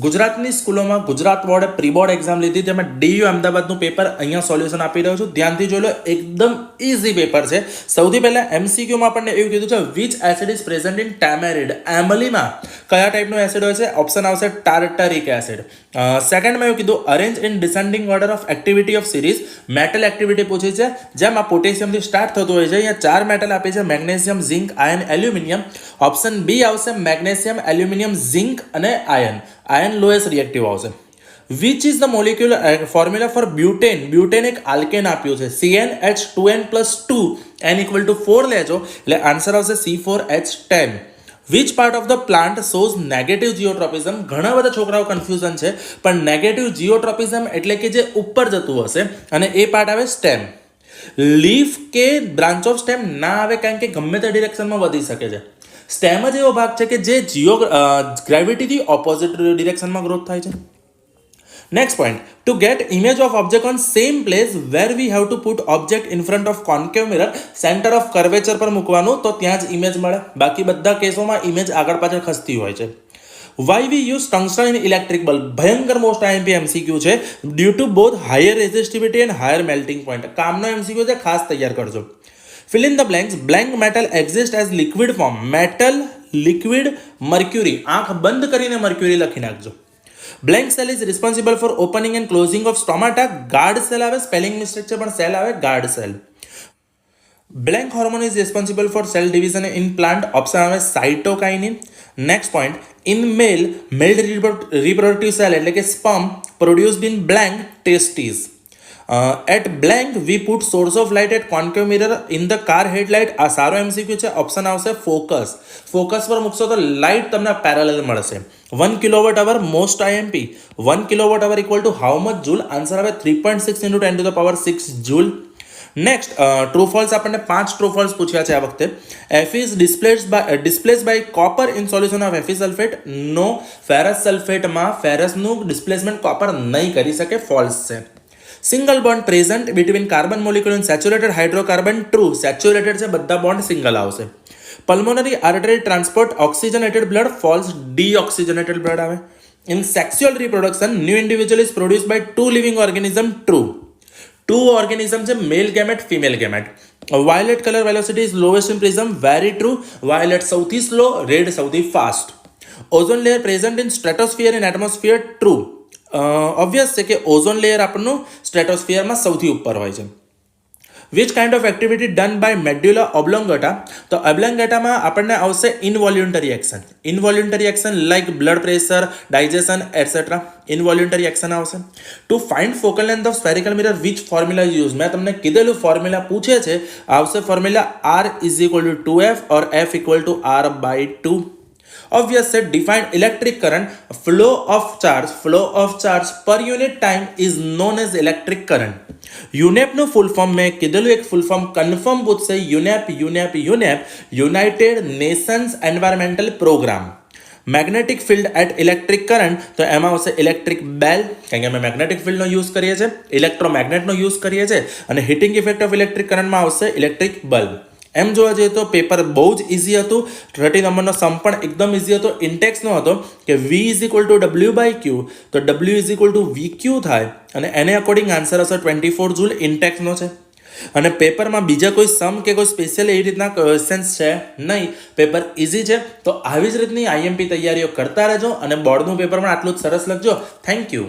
ગુજરાતની સ્કૂલોમાં ગુજરાત બોર્ડે પ્રી બોર્ડ એક્ઝામ લીધી, તેમાં ડીયુ અમદાવાદનું પેપર અહીંયા સોલ્યુશન આપી રહ્યો છું. ધ્યાનથી જોઈ લો, એકદમ ઇઝી પેપર છે. સૌથી પહેલા એમસીક્યુમાં આપણને એવું કીધું છે, which acid is present in tamarind. એમલીમાં કયા ટાઈપનો એસિડ હોય છે? ઓપ્શન આવશે ટાર્ટરિક એસિડ. સેકન્ડમાં એવું કીધું, arrange in descending order of activity of series. Metal activity પૂછી છે, જેમાં પોટેશિયમથી સ્ટાર્ટ થતું હોય છે. અહીંયા 4 મેટલ આપે છે, magnesium, zinc, iron, aluminium. Option B આવશે મેગ્નેશિયમ, એલ્યુમિનિયમ, ઝિંક અને આયન. આયન લોએસ્ટ રિએક્ટિવ આવશે. Which is the molecular formula for butane. Butane એક આલ્કેન આપ્યું છે, CnH2n+2, n=4 લેજો એટલે આન્સર આવશે C4H10. Which part of the plant shows negative geotropism. ઘણા બધા છોકરાઓ કન્ફ્યુઝન છે, પણ નેગેટિવ જીઓટ્રોપિઝમ એટલે કે જે ઉપર જતું હશે, અને એ પાર્ટ આવે સ્ટેમ. લીફ કે બ્રાન્ચ ઓફ સ્ટેમ ના આવે, કારણ કે ગમે તે ડિરેક્શનમાં વધી શકે છે. સ્ટેમ જ એવો ભાગ છે કે જે ગ્રેવિટીથી ઓપોઝિટ ડિરેક્શનમાં ગ્રોથ થાય છે. Next point, to get image of object on same place where we have to put object in front of concave mirror, centre of curvature પર મૂકવાનું, તો ત્યાં જ ઇમેજ મળે. બાકી બધા કેસોમાં ઇમેજ આગળ પાછળ ખસતી હોય છે. Why we use tungsten in electric bulb. ભયંકર મોસ્ટ આઈએમપી એમસીક્યુ છે. Due to both higher resistivity and higher melting point. કામનો એમસીક્યુ છે, ખાસ તૈયાર કરજો. Fill in the blanks. Blank metal exists as liquid form. Metal, liquid, mercury. આંખ બંધ કરીને mercury લખી નાખજો. Blank cell is responsible for opening and closing of stomata. Guard cell આવે, spelling mistake છે પણ cell આવે, guard cell. Blank hormone is responsible for cell division in plant. Option આવે cytokinin. Next point, in male reproductive cell એટલે કે sperm produced in blank testes. At blank we put source of light at concave mirror in the car headlight. આ સારો MCQ છે. Option આવશે focus. Focus પર મૂકશો તો લાઇટ તમને પેરેલલ મળશે. 1 kWh most IMP. 1 kWh equal to how much joule? Answer આવે 3.6 × 10⁻6 જૂલ. નેક્સ્ટ, ટ્રુ ફોલ્સ આપણને 5 ટ્રુ ફોલ્સ પૂછ્યા છે આ વખતે. Fe is displaced by copper in solution of Fe sulfate. No, ferrous સલ્ફેટમાં ફેરસનું ડિસ્પ્લેસમેન્ટ કોપર નહીં કરી શકે, ફોલ્સ છે. Single bond present between carbon molecule and saturated hydrocarbon. True. Saturated છે, બધા બોન્ડ સિંગલ આવશે. Pulmonary artery transport oxygenated blood. False. Deoxygenated blood આવે. In sexual reproduction new individual is produced by 2 living organism. True. 2 organism છે, male gamete, female gamete. Violet colour velocity is lowest in prism. Very true. Violet સૌથી slow, red સૌથી fast. Ozone layer present in stratosphere in atmosphere. True. Obvious છે કે ozone layer આપણનું સ્ટ્રેટોસ્ફિયરમાં સૌથી ઉપર હોય છે. Which kind of activity done by medulla oblongata. તો ઓબ્લોંગેટામાં આપણને આવશે involuntary action. Involuntary action like blood pressure, digestion etcetera. Involuntary action આવશે. To find focal length of spherical mirror which formula use. મેં તમને કીધેલું ફોર્મ્યુલા પૂછે છે, આવશે formula R = 2F or F = R/2. Obvious set, define electric current. Flow of charge per unit time is known as electric current. UNEP નું full form મેં કીધેલું, એક ફૂલ ફોર્મ કન્ફર્મ પૂછશે. UNEP united nations environmental programme. Magnetic field at electric current, તો એમાં આવશે electric બેલ, કારણ કે અમે મેગ્નેટિક ફિલ્ડનો યુઝ કરીએ છીએ, ઇલેક્ટ્રોમેગ્નેટનો યુઝ કરીએ છીએ, અને હીટિંગ ઇફેક્ટ ઓફ ઇલેક્ટ્રિક કરંટમાં આવશે ઇલેક્ટ્રિક બલ્બ. એમ જોવા જઈએ તો પેપર બહુ જ ઇઝી હતું. 30 નંબરનો સમ પણ એકદમ ઇઝી હતો. ઇન્ટેક્સનો હતો કે V = W/Q, તો W = VQ થાય, અને એને અકોર્ડિંગ આન્સર હશે 24 જૂલ. ઇન્ટેક્સનો છે. અને પેપરમાં બીજા કોઈ સમ કે કોઈ સ્પેશિયલ એવી રીતના ક્વેશ્ચન્સ છે નહીં. પેપર ઇઝી છે. તો આવી જ રીતની આઈએમપી તૈયારીઓ કરતા રહેજો, અને બોર્ડનું પેપર પણ આટલું જ સરસ લખજો. Thank you.